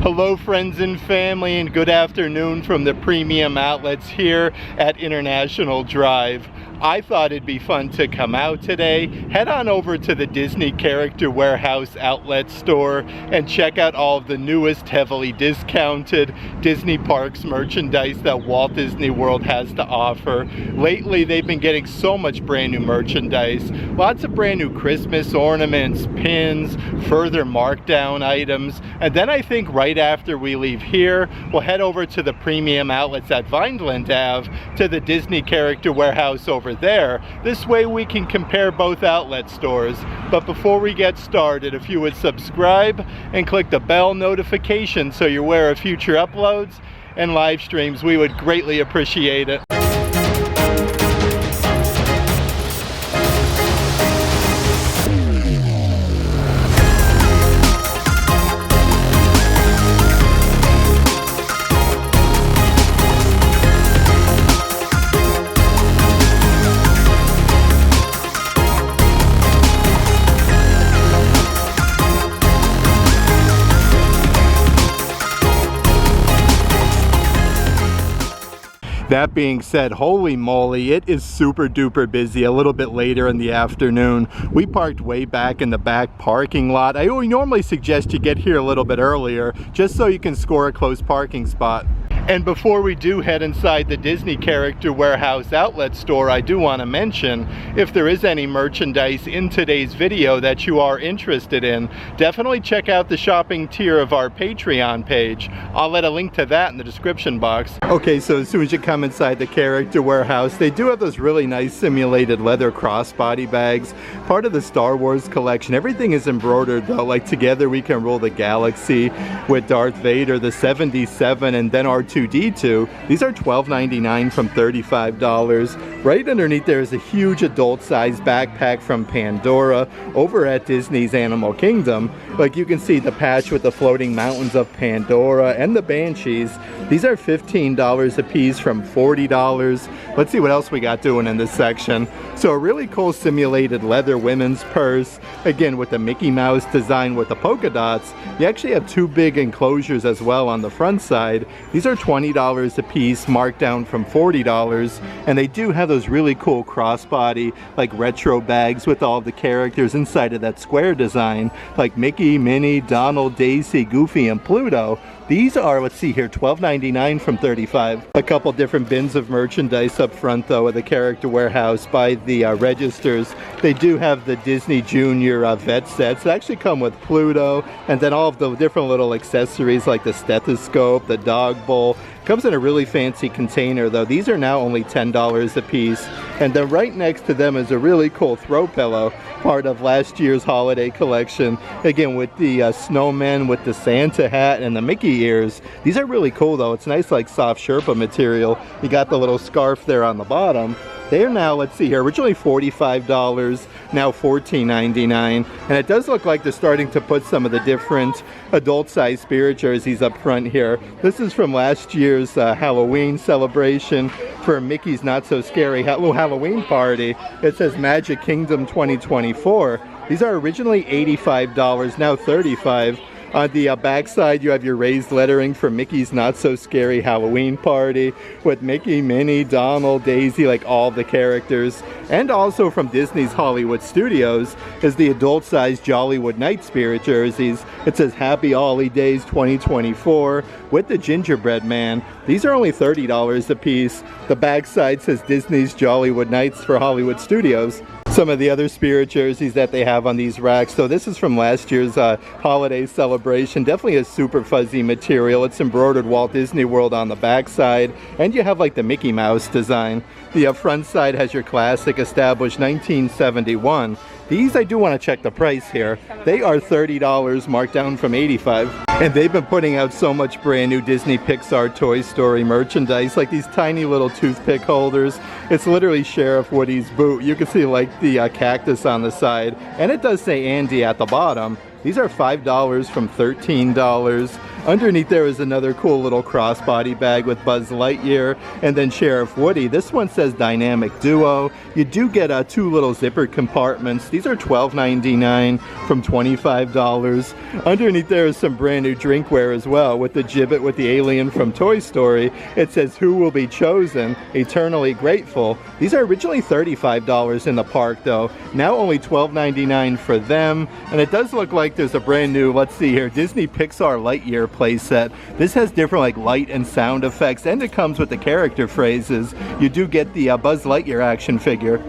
Hello friends and family, and good afternoon from the premium outlets here at International Drive. I thought it'd be fun to come out today, head on over to the Disney Character Warehouse outlet store and check out all of the newest heavily discounted Disney Parks merchandise that Walt Disney World has to offer. Lately they've been getting so much brand new merchandise, lots of brand new Christmas ornaments, pins, further markdown items, and then I think right after we leave here, we'll head over to the premium outlets at Vineland Ave to the Disney Character Warehouse over there. This way we can compare both outlet stores. But before we get started, if you would subscribe and click the bell notification so you're aware of future uploads and live streams, we would greatly appreciate it. That being said, holy moly, it is super duper busy a little bit later in the afternoon. We parked way back in the back parking lot. I normally suggest you get here a little bit earlier just so you can score a close parking spot. And before we do head inside the Disney Character Warehouse outlet store, I do want to mention, if there is any merchandise in today's video that you are interested in, definitely check out the shopping tier of our Patreon page. I'll let a link to that in the description box. Okay, so as soon as you come inside the Character Warehouse, they do have those really nice simulated leather crossbody bags, part of the Star Wars collection. Everything is embroidered though, like Together We Can Rule the Galaxy with Darth Vader, the 77, and then R2D2. These are $12.99 from $35. Right underneath there is a huge adult-sized backpack from Pandora over at Disney's Animal Kingdom. Like you can see the patch with the floating mountains of Pandora and the Banshees. These are $15 a piece from $40. Let's see what else we got doing in this section. So a really cool simulated leather women's purse, again with the Mickey Mouse design with the polka dots. You actually have two big enclosures as well on the front side. These are $20 a piece, marked down from $40, and they do have those really cool crossbody like retro bags with all the characters inside of that square design like Mickey, Minnie, Donald, Daisy, Goofy, and Pluto. These are, let's see here, $12.99 from $35. A couple different bins of merchandise up front though at the Character Warehouse by the registers. They do have the Disney Junior vet sets that actually come with Pluto, and then all of the different little accessories like the stethoscope, the dog bowl. Comes in a really fancy container though. These are now only $10 a piece. And then right next to them is a really cool throw pillow, part of last year's holiday collection. Again with the snowman with the Santa hat and the Mickey ears. These are really cool though. It's nice like soft Sherpa material. You got the little scarf there on the bottom. They are now, let's see here, originally $45, now $14.99. And it does look like they're starting to put some of the different adult-sized spirit jerseys up front here. This is from last year's Halloween celebration for Mickey's Not So Scary Halloween Party. It says Magic Kingdom 2024. These are originally $85, now $35. On the backside, you have your raised lettering for Mickey's Not So Scary Halloween Party with Mickey, Minnie, Donald, Daisy, like all the characters. And also from Disney's Hollywood Studios is the adult-sized Jollywood Night Spirit jerseys. It says Happy Ollie Days 2024 with the Gingerbread Man. These are only $30 a piece. The backside says Disney's Jollywood Nights for Hollywood Studios. Some of the other spirit jerseys that they have on these racks. So this is from last year's holiday celebration. Definitely a super fuzzy material. It's embroidered Walt Disney World on the back side, and you have like the Mickey Mouse design. The front side has your classic, established 1971. These, I do want to check the price here. They are $30, marked down from $85. And they've been putting out so much brand new Disney Pixar Toy Story merchandise, like these tiny little toothpick holders. It's literally Sheriff Woody's boot. You can see like the cactus on the side, and it does say Andy at the bottom. These are $5 from $13. Underneath there is another cool little crossbody bag with Buzz Lightyear and then Sheriff Woody. This one says Dynamic Duo. You do get two little zippered compartments. These are $12.99 from $25. Underneath there is some brand new drinkware as well with the gibbet with the alien from Toy Story. It says Who Will Be Chosen? Eternally Grateful. These are originally $35 in the park though. Now only $12.99 for them. And it does look like there's a brand new, let's see here, Disney Pixar Lightyear playset. This has different like light and sound effects, and it comes with the character phrases. You do get the Buzz Lightyear action figure.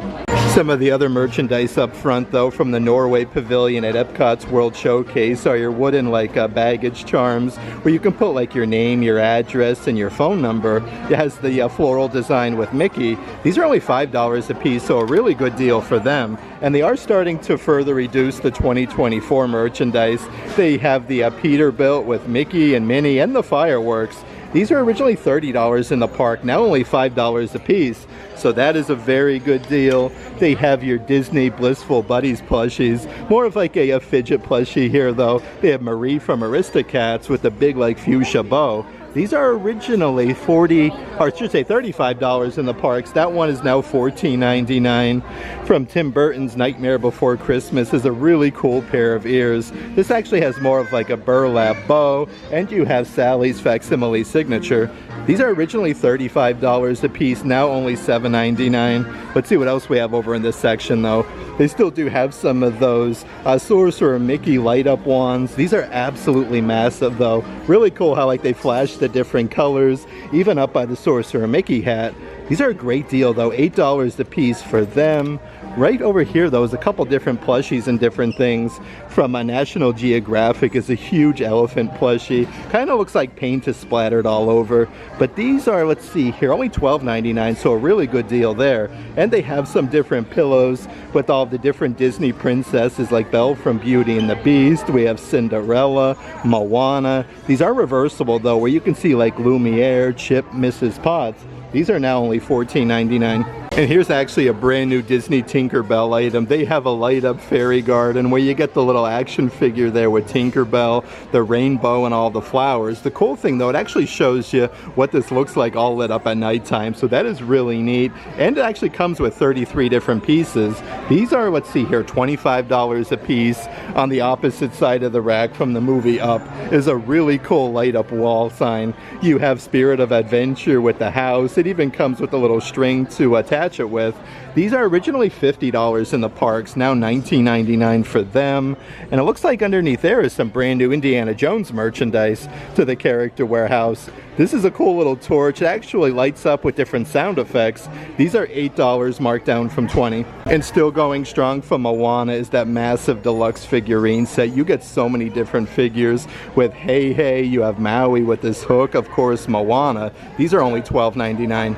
Some of the other merchandise up front though from the Norway Pavilion at Epcot's World Showcase are your wooden like baggage charms where you can put like your name, your address, and your phone number. It has the floral design with Mickey. These are only $5 a piece, so a really good deal for them. And they are starting to further reduce the 2024 merchandise. They have the Peterbilt with Mickey and Minnie and the fireworks. These are originally $30 in the park, now only $5 a piece. So that is a very good deal. They have your Disney Blissful Buddies plushies. More of like a fidget plushie here though. They have Marie from Aristocats with the big like fuchsia bow. These are originally $35 in the parks. That one is now $14.99. From Tim Burton's Nightmare Before Christmas is a really cool pair of ears. This actually has more of like a burlap bow, and you have Sally's facsimile signature. These are originally $35 a piece, now only $7.99. Let's see what else we have over in this section though. They still do have some of those Sorcerer Mickey light up wands. These are absolutely massive though. Really cool how like they flash the different colors, even up by the Sorcerer Mickey hat. These are a great deal though, $8 a piece for them. Right over here though is a couple different plushies and different things. From National Geographic is a huge elephant plushie. Kind of looks like paint is splattered all over. But these are, let's see here, only $12.99, so a really good deal there. And they have some different pillows with all the different Disney princesses like Belle from Beauty and the Beast. We have Cinderella, Moana. These are reversible though, where you can see like Lumiere, Chip, Mrs. Potts. These are now only $14.99. And here's actually a brand new Disney Tinkerbell item. They have a light up fairy garden where you get the little action figure there with Tinkerbell, the rainbow, and all the flowers. The cool thing though, it actually shows you what this looks like all lit up at nighttime. So that is really neat. And it actually comes with 33 different pieces. These are, let's see here, $25 a piece. On the opposite side of the rack from the movie Up is a really cool light up wall sign. You have Spirit of Adventure with the house. It even comes with a little string to attach it with. These are originally $50 in the parks, now $19.99 for them. And it looks like underneath there is some brand new Indiana Jones merchandise to the character warehouse. This is a cool little torch. It actually lights up with different sound effects. These are $8 marked down from $20. And still going strong from Moana is that massive deluxe figurine set. You get so many different figures with Hey Hey, you have Maui with this hook, of course Moana. These are only $12.99.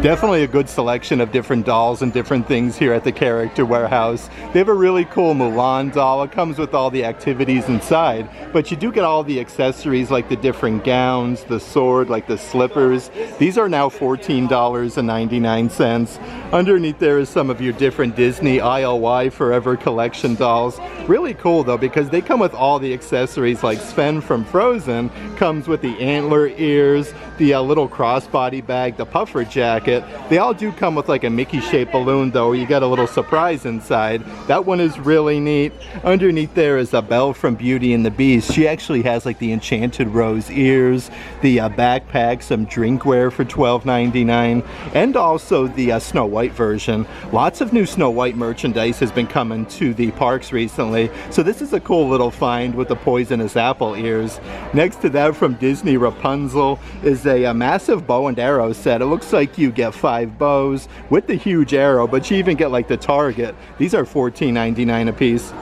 Definitely a good selection of different dolls and different things here at the character warehouse. They have a really cool Mulan doll. It comes with all the activities inside, but you do get all the accessories like the different gowns, the sword, like the slippers. These are now $14.99. Underneath there is some of your different Disney ILY Forever collection dolls. Really cool though, because they come with all the accessories like Sven from Frozen comes with the antler ears, the little crossbody bag, the puffer jacket. They all do come with like a Mickey shaped balloon though, you get a little surprise inside. That one is really neat. Underneath there is a Belle from Beauty and the Beast. She actually has like the Enchanted Rose ears, the backpack, some drinkware for $12.99, and also the Snow White version. Lots of new Snow White merchandise has been coming to the parks recently, so this is a cool little find with the poisonous apple ears. Next to that from Disney Rapunzel is a massive bow and arrow set. It looks like you get 5 bows with the huge arrow, but you even get like the target. These are $14.99 a piece.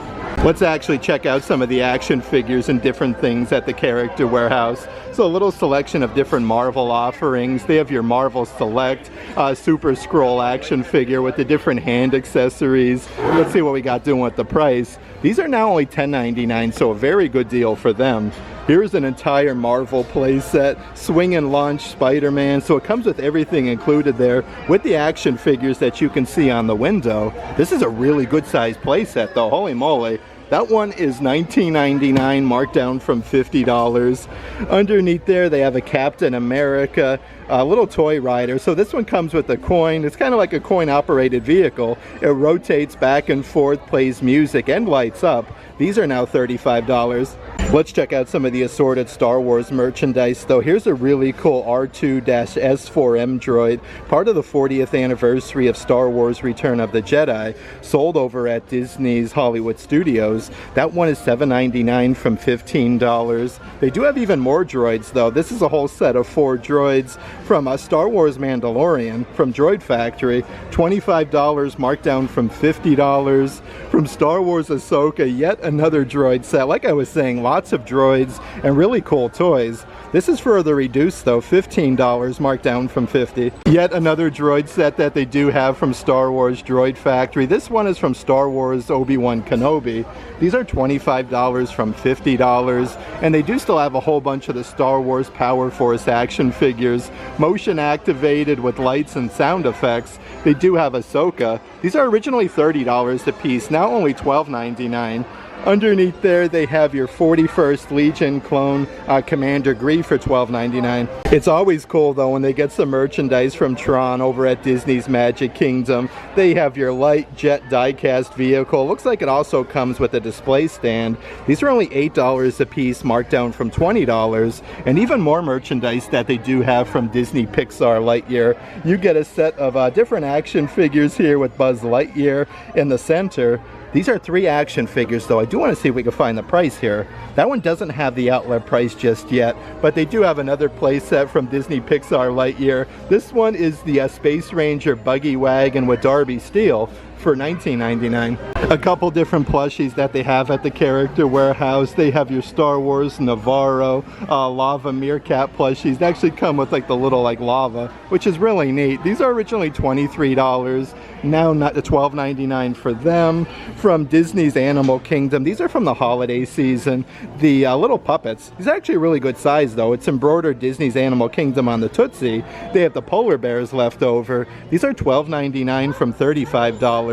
Let's actually check out some of the action figures and different things at the character warehouse. So a little selection of different Marvel offerings. They have your Marvel Select Super Scroll action figure with the different hand accessories. Let's see what we got doing with the price. These are now only $10.99, so a very good deal for them. Here's an entire Marvel playset, Swing and Launch Spider-Man. So it comes with everything included there with the action figures that you can see on the window. This is a really good sized playset though, holy moly. That one is $19.99, marked down from $50. Underneath there, they have a Captain America, a little toy rider. So this one comes with a coin. It's kind of like a coin-operated vehicle. It rotates back and forth, plays music, and lights up. These are now $35. Let's check out some of the assorted Star Wars merchandise, though. Here's a really cool R2-S4M droid, part of the 40th anniversary of Star Wars Return of the Jedi, sold over at Disney's Hollywood Studios. That one is $7.99 from $15. They do have even more droids, though. This is a whole set of 4 droids from Star Wars Mandalorian from Droid Factory, $25, marked down from $50. From Star Wars Ahsoka, yet another droid set. Like I was saying, lots of droids and really cool toys. This is further reduced though, $15, marked down from $50. Yet another droid set that they do have from Star Wars Droid Factory. This one is from Star Wars Obi-Wan Kenobi. These are $25 from $50, and they do still have a whole bunch of the Star Wars Power Force action figures, motion activated with lights and sound effects. They do have Ahsoka. These are originally $30 a piece, now only $12.99. Underneath there, they have your 41st Legion clone Commander Grief for $12.99. It's always cool though when they get some merchandise from Tron over at Disney's Magic Kingdom. They have your light jet diecast vehicle. Looks like it also comes with a display stand. These are only $8 a piece, marked down from $20. And even more merchandise that they do have from Disney Pixar Lightyear. You get a set of different action figures here with Buzz Lightyear in the center. These are 3 action figures though. I do want to see if we can find the price here. That one doesn't have the outlet price just yet, but they do have another play set from Disney Pixar Lightyear. This one is the Space Ranger buggy wagon with Darby Steele for $19.99. A couple different plushies that they have at the character warehouse. They have your Star Wars Navarro lava meerkat plushies. They actually come with like the little like lava, which is really neat. These are originally $23, now not to $12.99 for them. From Disney's Animal Kingdom, these are from the holiday season. The little puppets. These are actually a really good size though. It's embroidered Disney's Animal Kingdom on the Tootsie. They have the polar bears left over. These are $12.99 from $35.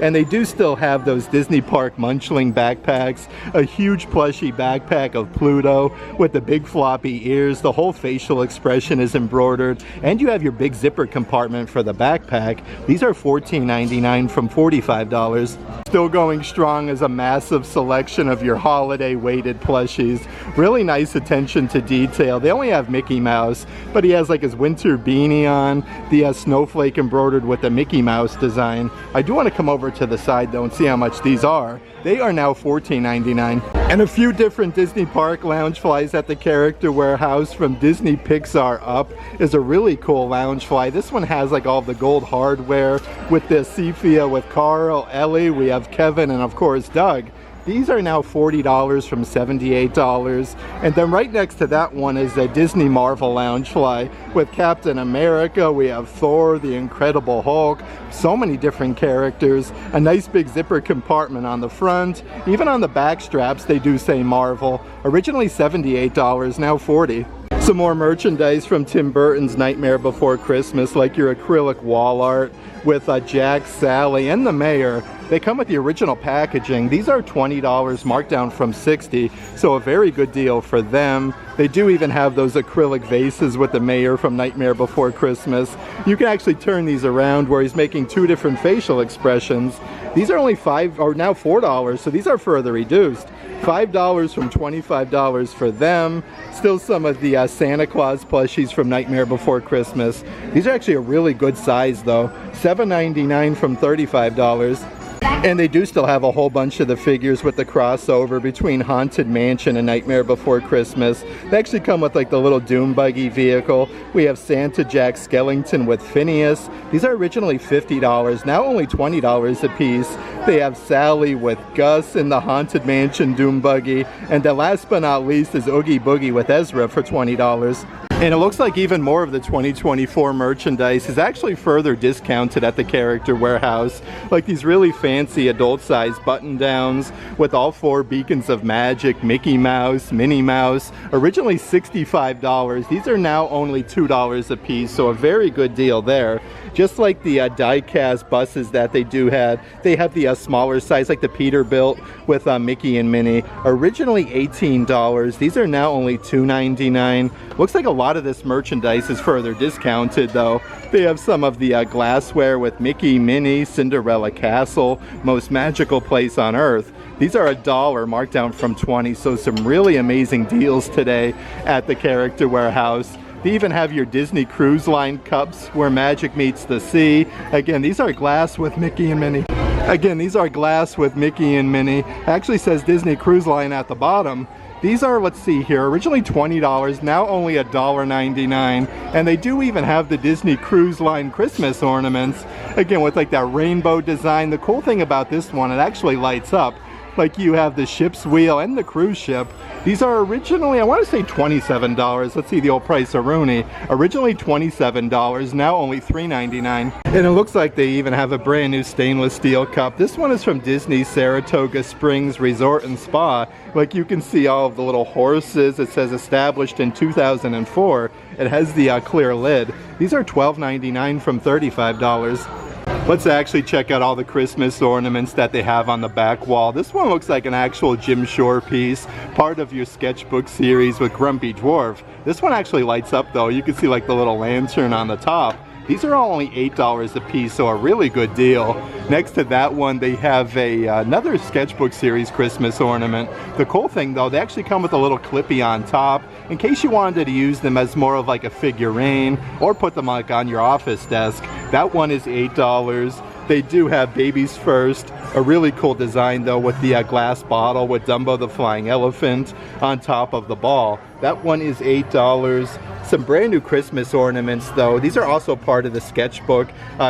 And they do still have those Disney Park Munchling backpacks, a huge plushy backpack of Pluto with the big floppy ears. The whole facial expression is embroidered, and you have your big zipper compartment for the backpack. These are $14.99 from $45. Still going strong is a massive selection of your holiday weighted plushies. Really nice attention to detail. They only have Mickey Mouse, but he has like his winter beanie on, the snowflake embroidered with the Mickey Mouse design. I do want to come over to the side though and see how much these are. They are now $14.99. And a few different Disney Park Loungeflies at the character warehouse. From Disney Pixar Up is a really cool Loungefly. This one has like all the gold hardware with the Sephia with Carl, Ellie, we have Kevin, and of course Doug. These are now $40 from $78. And then right next to that one is a Disney Marvel Loungefly with Captain America. We have Thor, the Incredible Hulk, so many different characters. A nice big zipper compartment on the front. Even on the back straps, they do say Marvel. Originally $78, now $40. Some more merchandise from Tim Burton's Nightmare Before Christmas, like your acrylic wall art with Jack, Sally, and the Mayor. They come with the original packaging. These are $20, marked down from $60, so a very good deal for them. They do even have those acrylic vases with the Mayor from Nightmare Before Christmas. You can actually turn these around where he's making 2 different facial expressions. These are only now $4, so these are further reduced. $5 from $25 for them. Still some of the Santa Claus plushies from Nightmare Before Christmas. These are actually a really good size though. $7.99 from $35. And they do still have a whole bunch of the figures with the crossover between Haunted Mansion and Nightmare Before Christmas. They actually come with like the little Doom Buggy vehicle. We have Santa Jack Skellington with Phineas. These are originally $50, now only $20 a piece. They have Sally with Gus in the Haunted Mansion Doom Buggy. And then last but not least is Oogie Boogie with Ezra for $20. And it looks like even more of the 2024 merchandise is actually further discounted at the Character Warehouse. Like these really fancy adult-sized button-downs with all 4 beacons of magic, Mickey Mouse, Minnie Mouse, originally $65. These are now only $2 a piece, so a very good deal there. Just like the die-cast buses that they do have, they have the smaller size, like the Peterbilt with Mickey and Minnie. Originally $18. These are now only $2.99. Looks like a lot of this merchandise is further discounted though. They have some of the glassware with Mickey, Minnie, Cinderella Castle, Most Magical Place on Earth. These are $1 marked down from 20, so some really amazing deals today at the Character Warehouse. They even have your Disney Cruise Line cups where magic meets the sea. Again, these are glass with Mickey and Minnie. Again, these are glass with Mickey and Minnie. It actually says Disney Cruise Line at the bottom. These are, let's see here, originally $20, now only $1.99. And they do even have the Disney Cruise Line Christmas ornaments. Again, with like that rainbow design. The cool thing about this one, it actually lights up. Like you have the ship's wheel and the cruise ship. These are originally, I want to say $27. Let's see the old price of Rooney. Originally $27, now only $3.99. And it looks like they even have a brand new stainless steel cup. This one is from Disney Saratoga Springs Resort and Spa. Like you can see all of the little horses. It says established in 2004. It has the clear lid. These are $12.99 from $35. Let's actually check out all the Christmas ornaments that they have on the back wall. This one looks like an actual Jim Shore piece, part of your sketchbook series with Grumpy Dwarf. This one actually lights up though. You can see like the little lantern on the top. These are all only $8 a piece, so a really good deal. Next to that one, they have another sketchbook series Christmas ornament. The cool thing though, they actually come with a little clippy on top in case you wanted to use them as more of like a figurine or put them like on your office desk. That one is $8. They do have Babies First, a really cool design though with the glass bottle with Dumbo the Flying Elephant on top of the ball. That one is $8. Some brand new Christmas ornaments though. These are also part of the sketchbook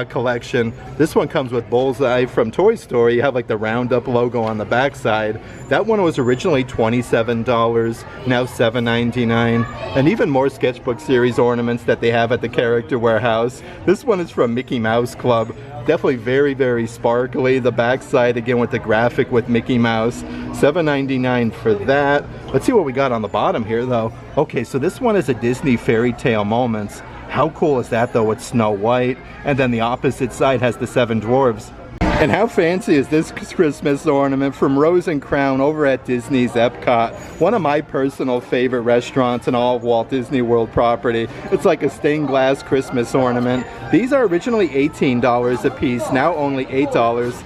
collection. This one comes with Bullseye from Toy Story. You have like the Roundup logo on the back side. That one was originally $27, now $7.99. And even more sketchbook series ornaments that they have at the Character Warehouse. This one is from Mickey Mouse Club. Definitely very, very sparkly. The backside again with the graphic with Mickey Mouse. $7.99 for that. Let's see what we got on the bottom here though. Okay, so this one is a Disney Fairy Tale Moments. How cool is that though with Snow White? And then the opposite side has the 7 Dwarves. And how fancy is this Christmas ornament from Rose and Crown over at Disney's Epcot? One of my personal favorite restaurants in all of Walt Disney World property. It's like a stained glass Christmas ornament. These are originally $18 a piece, now only $8.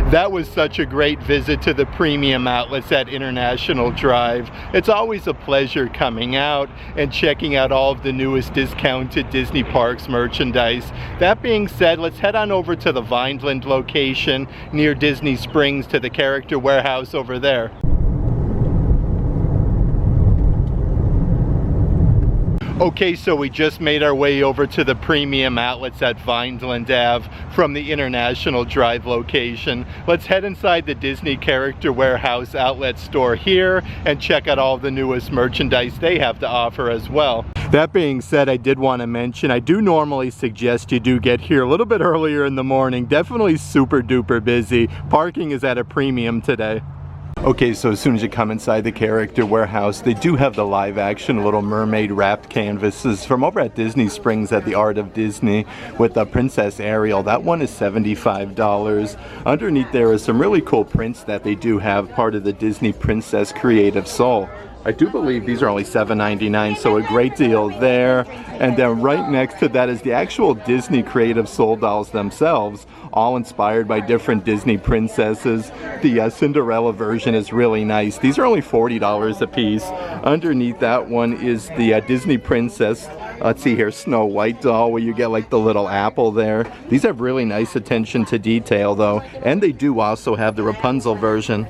That was such a great visit to the premium outlets at International Drive. It's always a pleasure coming out and checking out all of the newest discounted Disney Parks merchandise. That being said, let's head on over to the Vineland location near Disney Springs to the Character Warehouse over there. Okay, so we just made our way over to the premium outlets at Vineland Ave from the International Drive location. Let's head inside the Disney Character Warehouse outlet store here and check out all the newest merchandise they have to offer as well. That being said, I did want to mention, I do normally suggest you do get here a little bit earlier in the morning. Definitely super duper busy. Parking is at a premium today. Okay, so as soon as you come inside the Character Warehouse, they do have the live action Little Mermaid wrapped canvases from over at Disney Springs at the Art of Disney with the Princess Ariel. That one is $75. Underneath there is some really cool prints that they do have, part of the Disney Princess Creative Soul. I do believe these are only $7.99, so a great deal there. And then right next to that is the actual Disney Creative Soul dolls themselves, all inspired by different Disney princesses. The Cinderella version is really nice. These are only $40 a piece. Underneath that one is the Disney Princess, let's see here, Snow White doll, where you get like the little apple there. These have really nice attention to detail though, and they do also have the Rapunzel version.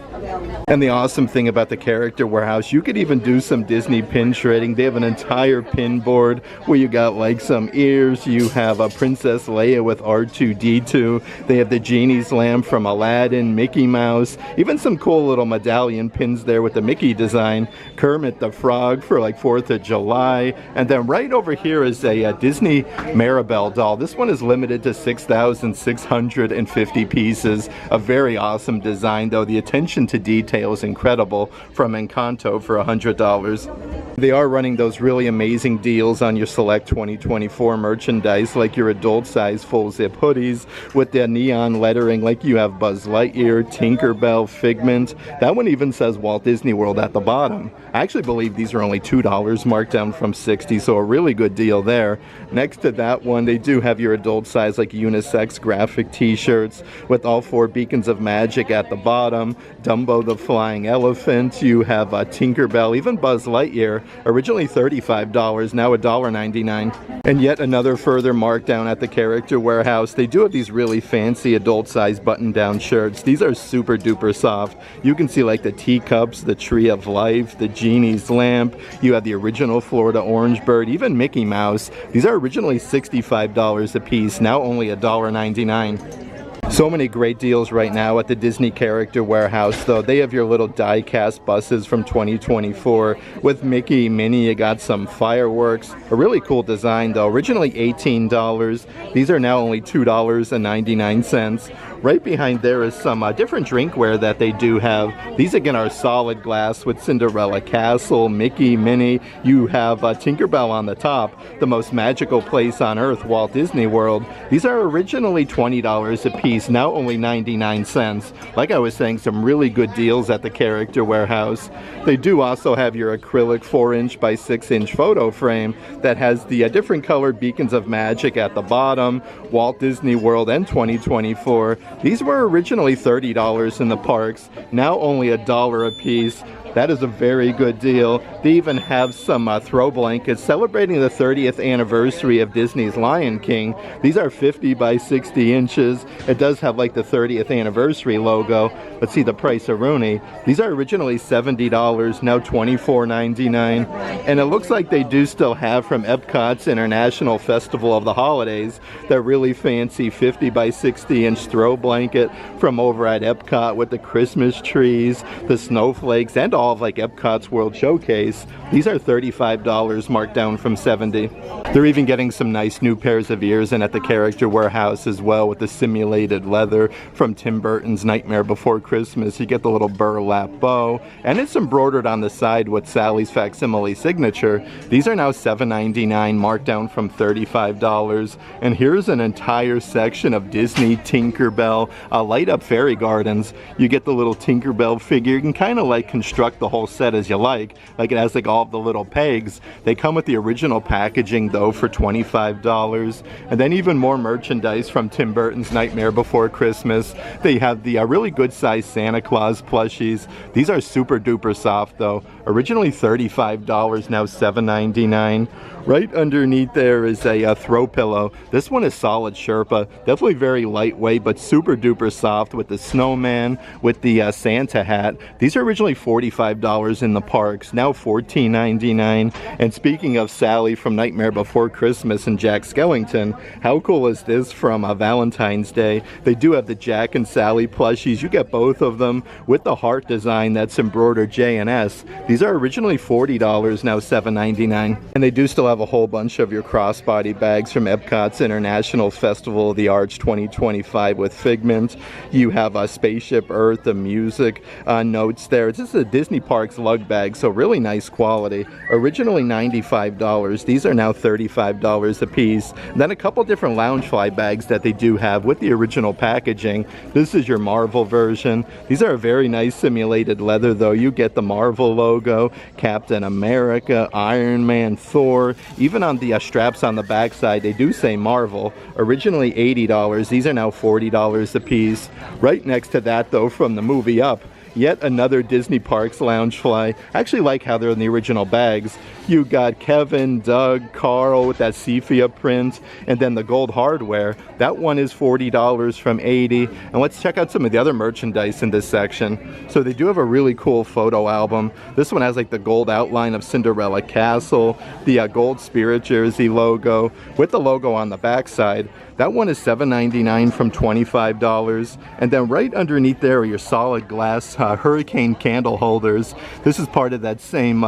And the awesome thing about the character warehouse, you could even do some Disney pin trading. They have an entire pin board where you got like some ears. You have a Princess Leia with R2-D2. They have the Genie's lamp from Aladdin, Mickey Mouse, even some cool little medallion pins there with the Mickey design. Kermit the Frog for like 4th of July. And then right over here is a Disney Maribel doll. This one is limited to 6,650 pieces. A very awesome design though. The attention to detail is incredible from Encanto for $100. They are running those really amazing deals on your select 2024 merchandise, like your adult size full zip hoodies with the neon lettering, like you have Buzz Lightyear, Tinkerbell, Figment. That one even says Walt Disney World at the bottom. I actually believe these are only $2 marked down from $60, so a really good deal there. Next to that one, they do have your adult size like unisex graphic t-shirts with all 4 beacons of magic at the bottom. Dumbo the Flying Elephant, you have Tinkerbell, even Buzz Lightyear, originally $35, now $1.99. And yet another further markdown at the character warehouse. They do have these really fancy adult size button down shirts. These are super duper soft. You can see like the teacups, the Tree of Life, the Genie's lamp. You have the original Florida Orange Bird, even Mickey Mouse. These are originally $65 a piece, now only $1.99. So many great deals right now at the Disney Character Warehouse, though. They have your little die-cast buses from 2024 with Mickey, Minnie. You got some fireworks. A really cool design, though. Originally $18. These are now only $2.99. Right behind there is some different drinkware that they do have. These again are solid glass with Cinderella Castle, Mickey, Minnie. You have Tinkerbell on the top, the most magical place on earth, Walt Disney World. These are originally $20 a piece, now only 99 cents. Like I was saying, some really good deals at the Character Warehouse. They do also have your acrylic 4-inch by 6-inch photo frame that has the different colored beacons of magic at the bottom, Walt Disney World and 2024. These were originally $30 in the parks, now only $1 a piece. That is a very good deal. They even have some throw blankets celebrating the 30th anniversary of Disney's Lion King. These are 50 by 60 inches. It does have like the 30th anniversary logo. Let's see the price of Rooney. These are originally $70, now $24.99. And it looks like they do still have from Epcot's International Festival of the Holidays that really fancy 50 by 60 inch throw blanket from over at Epcot with the Christmas trees, the snowflakes, and all of like Epcot's World Showcase. These are $35 marked down from $70. They're even getting some nice new pairs of ears in at the Character Warehouse as well with the simulated leather from Tim Burton's Nightmare Before Christmas. You get the little burlap bow, and it's embroidered on the side with Sally's facsimile signature. These are now $7.99 marked down from $35. And here's an entire section of Disney Tinkerbell light up fairy gardens. You get the little Tinkerbell figure. You can kind of like construct the whole set as you like it has like all of the little pegs. They come with the original packaging though for $25. And then even more merchandise from Tim Burton's Nightmare Before Christmas. They have the really good size Santa Claus plushies. These are super duper soft though. Originally $35, now $7.99. Right underneath there is a throw pillow. This one is solid Sherpa, definitely very lightweight but super duper soft with the snowman, with the Santa hat. These are originally $45 in the parks, now $14.99. And speaking of Sally from Nightmare Before Christmas and Jack Skellington, how cool is this from Valentine's Day? They do have the Jack and Sally plushies. You get both of them with the heart design that's embroidered J&S. These are originally $40, now $7.99. And they do still have a whole bunch of your crossbody bags from Epcot's International Festival of the Arts 2025 with Figment. You have a Spaceship Earth, the music notes there. This is a Disney Parks lug bag, so really nice quality. Originally $95. These are now $35 a piece. Then a couple different Loungefly bags that they do have with the original packaging. This is your Marvel version. These are a very nice simulated leather though. You get the Marvel logo, Captain America, Iron Man, Thor. Even on the straps on the back side, they do say Marvel. Originally $80. These are now $40 a piece. Right next to that though, from the movie Up, yet another Disney Parks Loungefly. I actually like how they're in the original bags. You got Kevin, Doug, Carl with that sepia print, and then the gold hardware. That one is $40 from $80. And let's check out some of the other merchandise in this section. So they do have a really cool photo album. This one has like the gold outline of Cinderella Castle, the gold Spirit jersey logo with the logo on the back side. That one is $7.99 from $25. And then right underneath there are your solid glass hurricane candle holders. This is part of that same,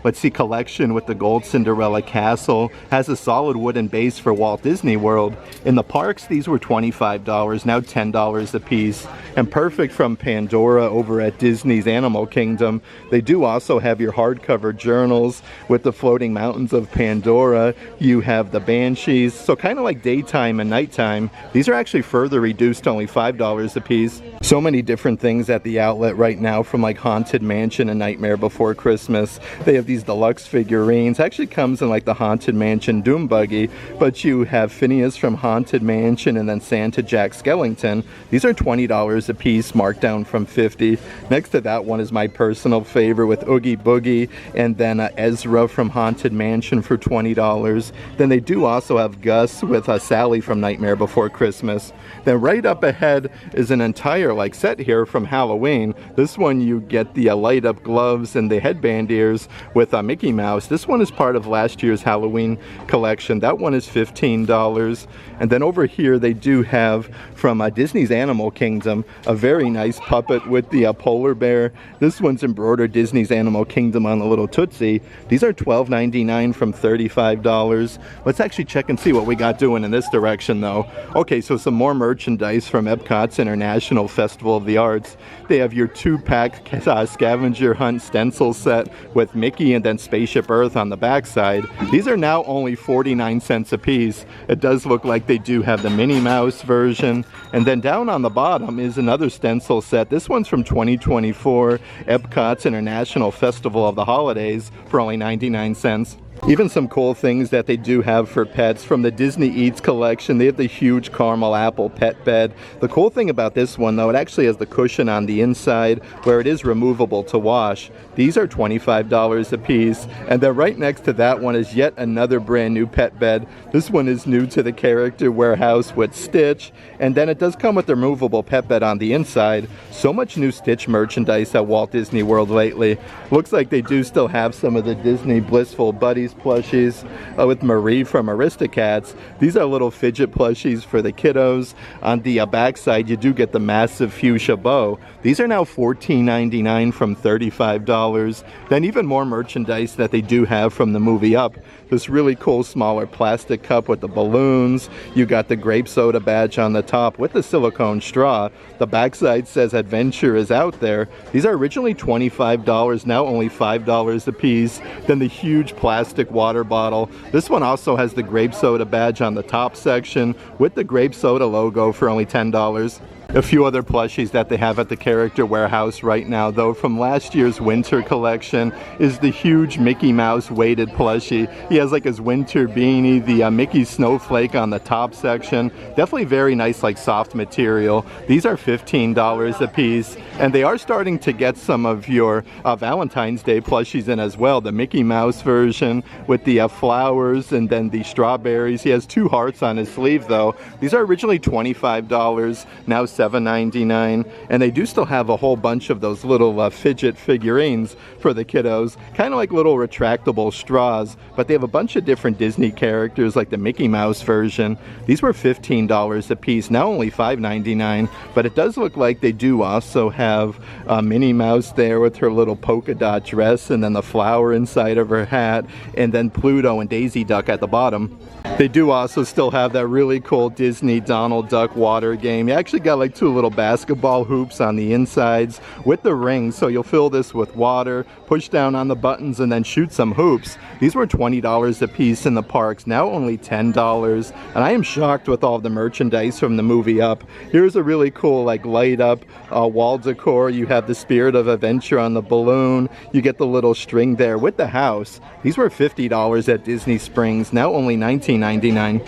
let's see, collection with the gold Cinderella Castle. Has a solid wooden base for Walt Disney World. In the parks, these were $25, now $10 a piece. And perfect from Pandora over at Disney's Animal Kingdom. They do also have your hardcover journals with the floating mountains of Pandora. You have the Banshees, so kind of like daytime and nighttime. These are actually further reduced to only $5 a piece. So many different things at the outlet right now, from like Haunted Mansion and Nightmare Before Christmas. They have these deluxe figurines. Actually comes in like the Haunted Mansion Doom Buggy, but you have Phineas from Haunted Mansion and then Santa Jack Skellington. These are $20 a piece, marked down from $50. Next to that one is my personal favorite with Oogie Boogie, and then Ezra from Haunted Mansion for $20. Then they do also have Gus with Sally from Nightmare Before Christmas. Then right up ahead is an entire like set here from Halloween. This one you get the light up gloves and the headband ears with Mickey Mouse. This one is part of last year's Halloween collection. That one is $15. And then over here they do have from Disney's Animal Kingdom a very nice puppet with the polar bear. This one's embroidered Disney's Animal Kingdom on the little Tootsie. These are $12.99 from $35. Let's actually check and see what we got doing in this direction though. Okay, so some more merchandise from Epcot's International Festival of the Arts. They have your 2-pack scavenger hunt stencil set with Mickey and then Spaceship Earth on the backside. These are now only 49 cents a piece. It does look like they do have the Minnie Mouse version. And then down on the bottom is another stencil set. This one's from 2024 Epcot's International Festival of the Holidays for only 99 cents. Even some cool things that they do have for pets from the Disney Eats collection. They have the huge caramel apple pet bed. The cool thing about this one though, it actually has the cushion on the inside where it is removable to wash. These are $25 a piece. And then right next to that one is yet another brand new pet bed. This one is new to the character warehouse with Stitch. And then it does come with the removable pet bed on the inside. So much new Stitch merchandise at Walt Disney World lately. Looks like they do still have some of the Disney Blissful Buddies plushies with Marie from Aristocats. These are little fidget plushies for the kiddos. On the backside you do get the massive fuchsia bow. These are now $14.99 from $35. Then even more merchandise that they do have from the movie Up. This really cool smaller plastic cup with the balloons. You got the grape soda badge on the top with the silicone straw. The backside says Adventure is out there. These are originally $25, now only $5 a piece. Then the huge plastic water bottle. This one also has the grape soda badge on the top section with the grape soda logo for only $10. A few other plushies that they have at the character warehouse right now though from last year's winter collection is the huge Mickey Mouse weighted plushie. He has like his winter beanie, the Mickey snowflake on the top section. Definitely very nice like soft material. These are $15 a piece, and they are starting to get some of your Valentine's Day plushies in as well. The Mickey Mouse version with the flowers and then the strawberries. He has 2 hearts on his sleeve though. These are originally $25, now $7.99, and they do still have a whole bunch of those little fidget figurines for the kiddos, kind of like little retractable straws, but they have a bunch of different Disney characters like the Mickey Mouse version. These were $15 a piece, now only $5.99, but it does look like they do also have Minnie Mouse there with her little polka dot dress and then the flower inside of her hat, and then Pluto and Daisy Duck at the bottom. They do also still have that really cool Disney Donald Duck water game. You actually got like 2 little basketball hoops on the insides with the rings, so you'll fill this with water, push down on the buttons, and then shoot some hoops. These were $20 a piece in the parks, now only $10. And I am shocked with all the merchandise from the movie Up. Here's a really cool like light up wall decor. You have the Spirit of Adventure on the balloon. You get the little string there with the house. These were $50 at Disney Springs, now only $19.99.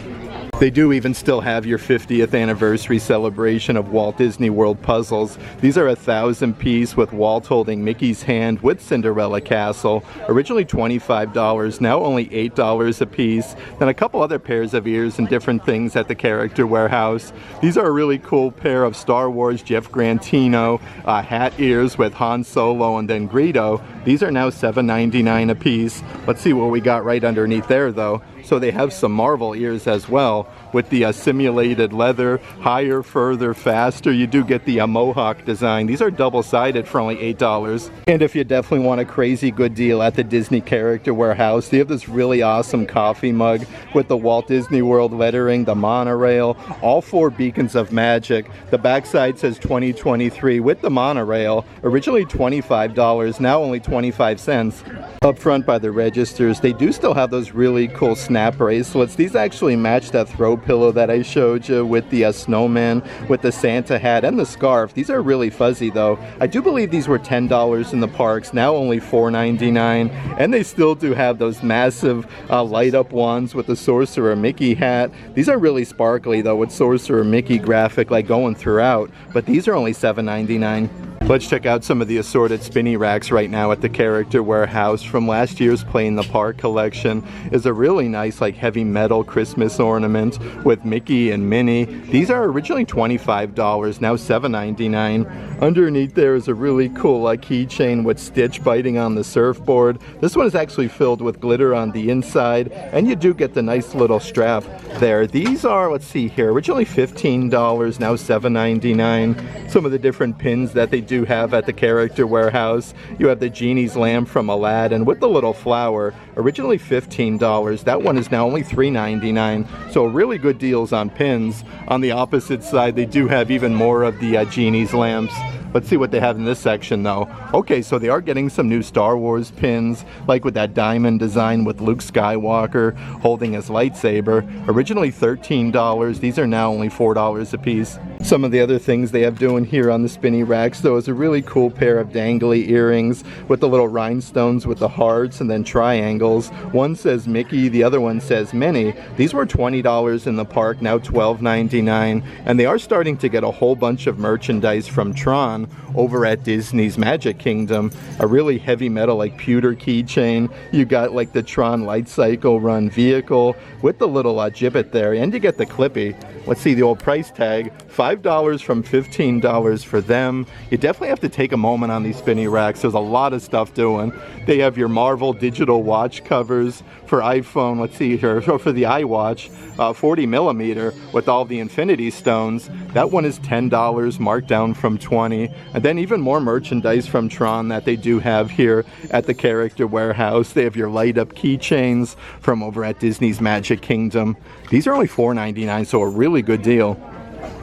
They do even still have your 50th anniversary celebration of Walt Disney World puzzles. These are a 1,000-piece with Walt holding Mickey's hand with Cinderella Castle. Originally $25, now only $8 a piece. Then a couple other pairs of ears and different things at the Character Warehouse. These are a really cool pair of Star Wars Jeff Grantino hat ears with Han Solo and then Greedo. These are now $7.99 a piece. Let's see what we got right underneath there though. So they have some Marvel ears as well with the simulated leather, higher, further, faster. You do get the Mohawk design. These are double-sided for only $8. And if you definitely want a crazy good deal at the Disney Character Warehouse, they have this really awesome coffee mug with the Walt Disney World lettering, the monorail, all 4 beacons of magic. The backside says 2023 with the monorail. Originally $25, now only 25 cents. Up front by the registers, they do still have those really cool snap bracelets. These actually match that throw pillow that I showed you with the snowman, with the Santa hat, and the scarf. These are really fuzzy though. I do believe these were $10 in the parks, now only $4.99. And they still do have those massive light up ones with the Sorcerer Mickey hat. These are really sparkly though, with Sorcerer Mickey graphic like going throughout, but these are only $7.99. Let's check out some of the assorted spinny racks right now at the Character Warehouse. From last year's Play in the Park collection is a really nice like heavy metal Christmas ornament with Mickey and Minnie. These are originally $25, now $7.99. Underneath there is a really cool keychain with Stitch biting on the surfboard. This one is actually filled with glitter on the inside, and you do get the nice little strap there. These are, let's see here, originally $15, now $7.99. Some of the different pins that they do have at the Character Warehouse. You have the Genie's lamp from Aladdin with the little flower, originally $15. That one is now only $3.99. So really good deals on pins. On the opposite side, they do have even more of the Genie's lamps. Let's see what they have in this section though. Okay, so they are getting some new Star Wars pins, like with that diamond design with Luke Skywalker holding his lightsaber. Originally $13, these are now only $4 a piece. Some of the other things they have doing here on the spinny racks though is a really cool pair of dangly earrings with the little rhinestones with the hearts and then triangles. One says Mickey, the other one says Minnie. These were $20 in the park, now $12.99. And they are starting to get a whole bunch of merchandise from Tron over at Disney's Magic Kingdom. A really heavy metal like pewter keychain. You got like the Tron Light Cycle Run vehicle with the little gibbet there, and you get the Clippy. Let's see the old price tag, $5 from $15 for them. You definitely have to take a moment on these spinny racks. There's a lot of stuff doing. They have your Marvel digital watch covers for iPhone, let's see here, for the iWatch, 40 millimeter with all the Infinity Stones. That one is $10, marked down from $20. And then even more merchandise from Tron that they do have here at the Character Warehouse. They have your light up keychains from over at Disney's Magic Kingdom. These are only $4.99, so a really good deal.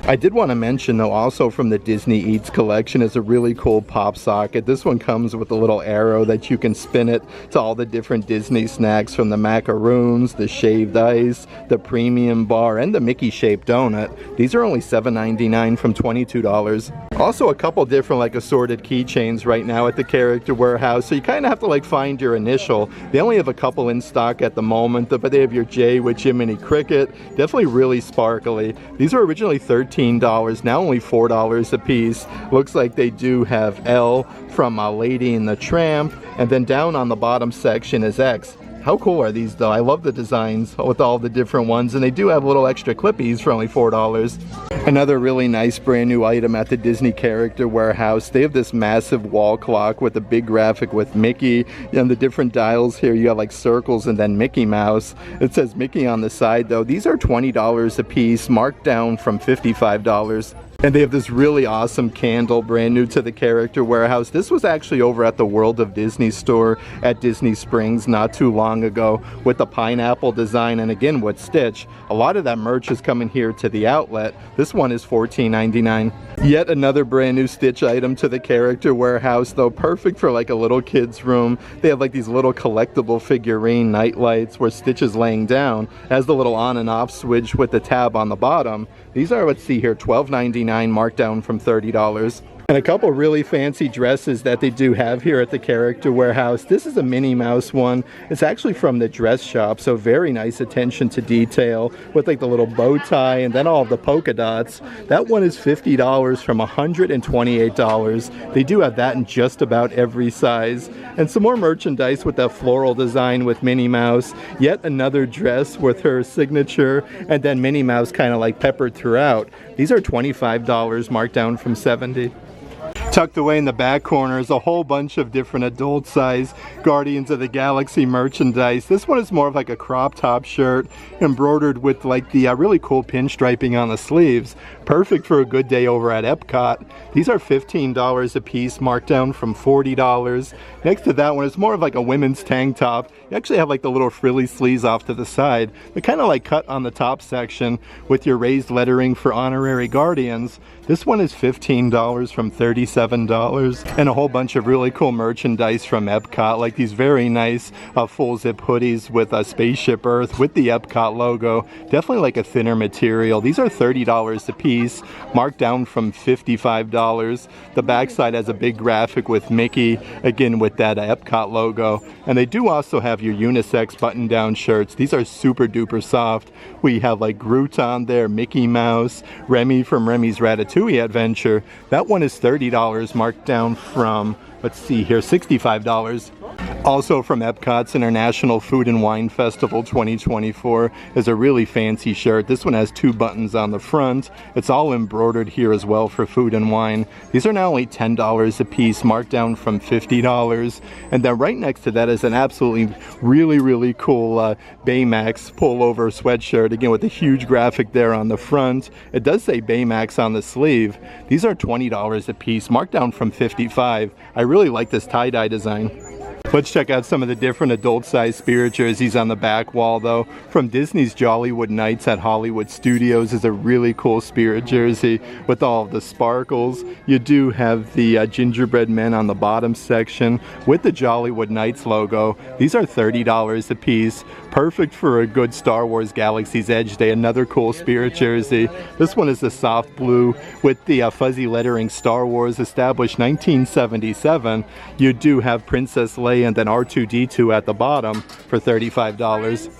I did want to mention though, also from the Disney Eats collection is a really cool pop socket. This one comes with a little arrow that you can spin it to all the different Disney snacks, from the macaroons, the shaved ice, the premium bar, and the Mickey shaped donut. These are only $7.99 from $22. Also a couple different like assorted keychains right now at the Character Warehouse, so you kind of have to like find your initial. They only have a couple in stock at the moment, but they have your J with Jiminy Cricket. Definitely really sparkly. These were originally $13, now only $4 a piece. Looks like they do have L from Lady and the Tramp, and then down on the bottom section is X. How cool are these though? I love the designs with all the different ones, and they do have little extra clippies for only $4. Another really nice brand new item at the Disney Character Warehouse. They have this massive wall clock with a big graphic with Mickey, and the different dials here. You have like circles and then Mickey Mouse. It says Mickey on the side though. These are $20 a piece, marked down from $55. And they have this really awesome candle, brand new to the Character Warehouse. This was actually over at the World of Disney store at Disney Springs not too long ago with the pineapple design, and again with Stitch. A lot of that merch is coming here to the outlet. This one is $14.99. Yet another brand new Stitch item to the Character Warehouse though, perfect for like a little kid's room. They have like these little collectible figurine night lights where Stitch is laying down, has the little on and off switch with the tab on the bottom. These are, let's see here, $12.99, marked down from $30. And a couple really fancy dresses that they do have here at the Character Warehouse. This is a Minnie Mouse one. It's actually from the dress shop, so very nice attention to detail with like the little bow tie and then all of the polka dots. That one is $50 from $128. They do have that in just about every size. And some more merchandise with that floral design with Minnie Mouse. Yet another dress with her signature and then Minnie Mouse kind of like peppered throughout. These are $25 marked down from $70. Tucked away in the back corner is a whole bunch of different adult size Guardians of the Galaxy merchandise. This one is more of like a crop top shirt embroidered with like the really cool pinstriping on the sleeves. Perfect for a good day over at Epcot. These are $15 a piece, marked down from $40. Next to that one is more of like a women's tank top. You actually have like the little frilly sleeves off to the side. They're kind of like cut on the top section with your raised lettering for honorary Guardians. This one is $15 from $37. And a whole bunch of really cool merchandise from Epcot, like these very nice full zip hoodies with a Spaceship Earth with the Epcot logo. Definitely like a thinner material. These are $30 a piece, marked down from $55. The backside has a big graphic with Mickey, again with that Epcot logo. And they do also have your unisex button-down shirts. These are super duper soft. We have like Groot on there, Mickey Mouse, Remy from Remy's Ratatouille Adventure. That one is $30, marked down from, let's see here, $65. Also from Epcot's International Food and Wine Festival 2024 is a really fancy shirt. This one has 2 buttons on the front. It's all embroidered here as well for food and wine. These are now only $10 a piece, marked down from $50. And then right next to that is an absolutely really cool Baymax pullover sweatshirt, again with a huge graphic there on the front. It does say Baymax on the sleeve. These are $20 a piece, marked down from $55. I really like this tie-dye design. Let's check out some of the different adult-sized Spirit jerseys on the back wall, though. From Disney's Jollywood Nights at Hollywood Studios is a really cool Spirit jersey with all of the sparkles. You do have the gingerbread men on the bottom section with the Jollywood Nights logo. These are $30 a piece. Perfect for a good Star Wars Galaxy's Edge Day. Another cool Spirit jersey. This one is the soft blue with the fuzzy lettering Star Wars, established 1977. You do have Princess Leia and then R2-D2 at the bottom for $35.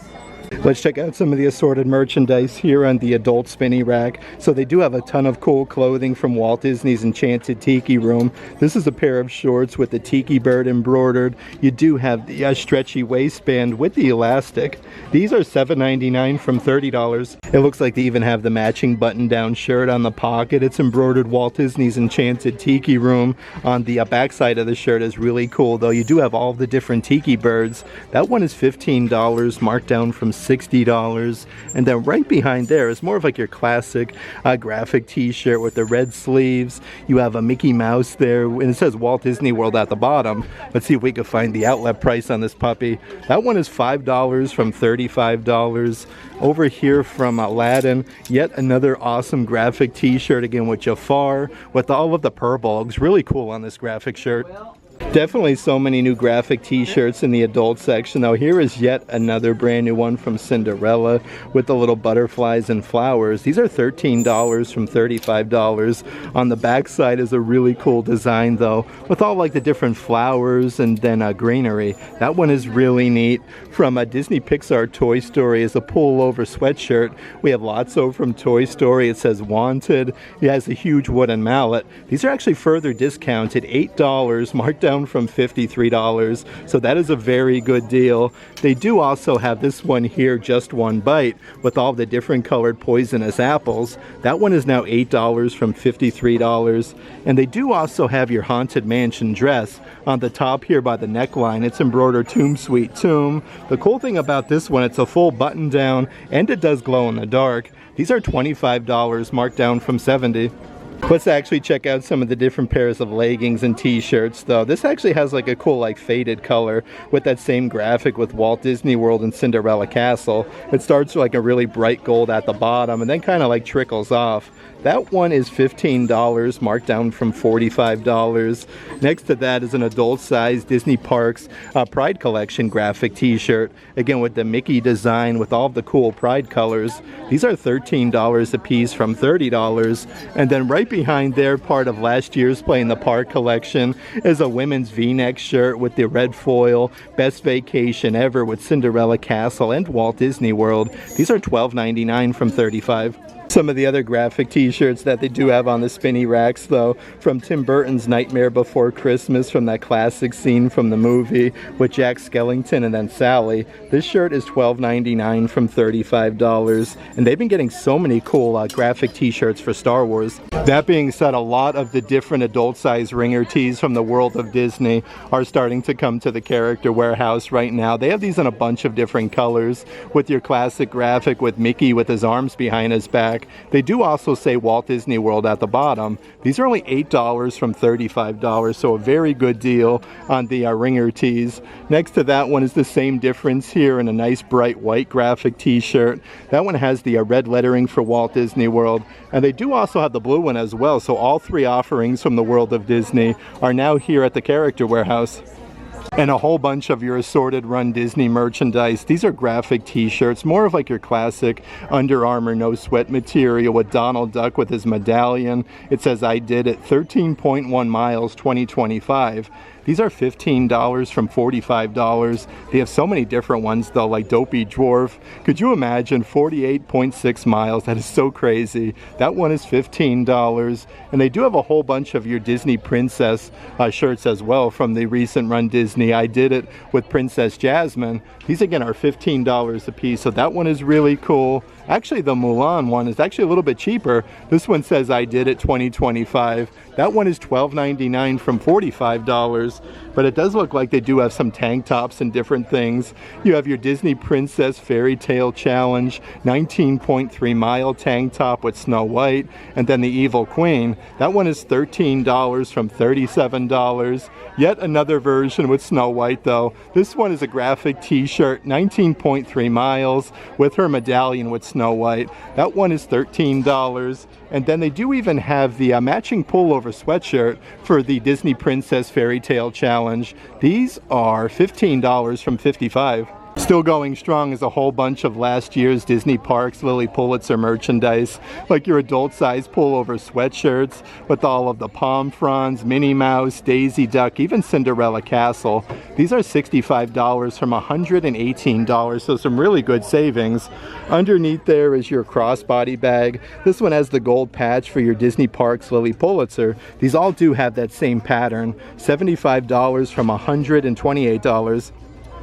Let's check out some of the assorted merchandise here on the adult spinny rack. So they do have a ton of cool clothing from Walt Disney's Enchanted Tiki Room. This is a pair of shorts with the tiki bird embroidered. You do have the stretchy waistband with the elastic. These are $7.99 from $30. It looks like they even have the matching button-down shirt on the pocket. It's embroidered Walt Disney's Enchanted Tiki Room. On the backside of the shirt is really cool, though. You do have all the different tiki birds. That one is $15, marked down from $60. And then right behind there is more of like your classic graphic t-shirt with the red sleeves. You have a Mickey Mouse there, and it says Walt Disney World at the bottom. Let's see if we can find the outlet price on this puppy. That one is $5 from $35. Over here from Aladdin, yet another awesome graphic t-shirt, again with Jafar, with all of the purrbugs. Really cool on this graphic shirt. Definitely so many new graphic t-shirts in the adult section, though. Here is yet another brand new one from Cinderella with the little butterflies and flowers. These are $13 from $35. On the back side is a really cool design, though, with all like the different flowers and then greenery. That one is really neat. From a Disney Pixar Toy Story is a pullover sweatshirt. We have Lotso from Toy Story. It says Wanted. It has a huge wooden mallet. These are actually further discounted, $8, marked down from $53, so that is a very good deal. They do also have this one here, Just One Bite, with all the different colored poisonous apples. That one is now $8 from $53. And they do also have your Haunted Mansion dress on the top here by the neckline. It's embroidered Tomb Sweet Tomb. The cool thing about this one, it's a full button down and it does glow in the dark. These are $25, marked down from $70. Let's actually check out some of the different pairs of leggings and t-shirts, though. This actually has like a cool like faded color with that same graphic with Walt Disney World and Cinderella Castle. It starts with like a really bright gold at the bottom and then kind of like trickles off. That one is $15, marked down from $45. Next to that is an adult-sized Disney Parks Pride Collection graphic t-shirt, again with the Mickey design with all of the cool Pride colors. These are $13 a piece from $30. And then right behind behind there, part of last year's Play in the Park collection, is a women's V-neck shirt with the red foil, Best Vacation Ever with Cinderella Castle and Walt Disney World. These are $12.99 from $35. Some of the other graphic t-shirts that they do have on the spinny racks though, from Tim Burton's Nightmare Before Christmas, from that classic scene from the movie with Jack Skellington and then Sally. This shirt is $12.99 from $35, and they've been getting so many cool graphic t-shirts for Star Wars. That being said, a lot of the different adult size ringer tees from the world of Disney are starting to come to the Character Warehouse right now. They have these in a bunch of different colors, with your classic graphic with Mickey with his arms behind his back. They do also say Walt Disney World at the bottom. These are only $8 from $35, so a very good deal on the ringer tees. Next to that one is the same difference here in a nice bright white graphic t-shirt. That one has the red lettering for Walt Disney World, and they do also have the blue one as well, so all three offerings from the world of Disney are now here at the Character Warehouse. And a whole bunch of your assorted Run Disney merchandise. These are graphic t-shirts, more of like your classic Under Armour no sweat material with Donald Duck with his medallion. It says I did it, 13.1 miles 2025. These are $15 from $45. They have so many different ones though, like Dopey Dwarf. Could you imagine 48.6 miles? That is so crazy. That one is $15. And they do have a whole bunch of your Disney Princess shirts as well from the recent Run Disney I Did It with Princess Jasmine. These again are $15 a piece, so that one is really cool. Actually, the Mulan one is actually a little bit cheaper. This one says I Did It 2025. That one is $12.99 from $45, but it does look like they do have some tank tops and different things. You have your Disney Princess Fairy Tale Challenge 19.3 mile tank top with Snow White, and then the Evil Queen. That one is $13 from $37. Yet another version with Snow White though. This one is a graphic t-shirt, 19.3 miles with her medallion with Snow White. That one is $13. And then they do even have the matching pullover sweatshirt for the Disney Princess Fairy Tale Challenge. These are $15 from $55. Still going strong is a whole bunch of last year's Disney Parks Lily Pulitzer merchandise, like your adult size pullover sweatshirts with all of the palm fronds, Minnie Mouse, Daisy Duck, even Cinderella Castle. These are $65 from $118, so some really good savings. Underneath there is your crossbody bag. This one has the gold patch for your Disney Parks Lily Pulitzer. These all do have that same pattern, $75 from $128.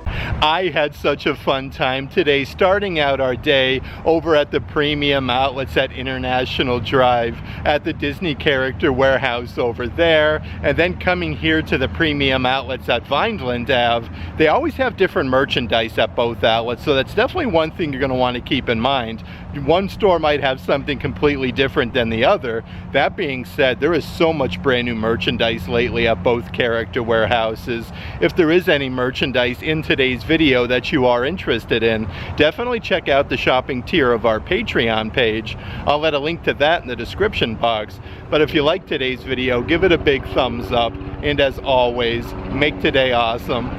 I had such a fun time today, starting out our day over at the Premium Outlets at International Drive at the Disney Character Warehouse over there, and then coming here to the Premium Outlets at Vineland Ave. They always have different merchandise at both outlets, so that's definitely one thing you're going to want to keep in mind. One store might have something completely different than the other. That being said, there is so much brand new merchandise lately at both Character Warehouses. If there is any merchandise in today's video that you are interested in, definitely check out the shopping tier of our Patreon page. I'll let a link to that in the description box. But if you like today's video, give it a big thumbs up, and as always, make today awesome.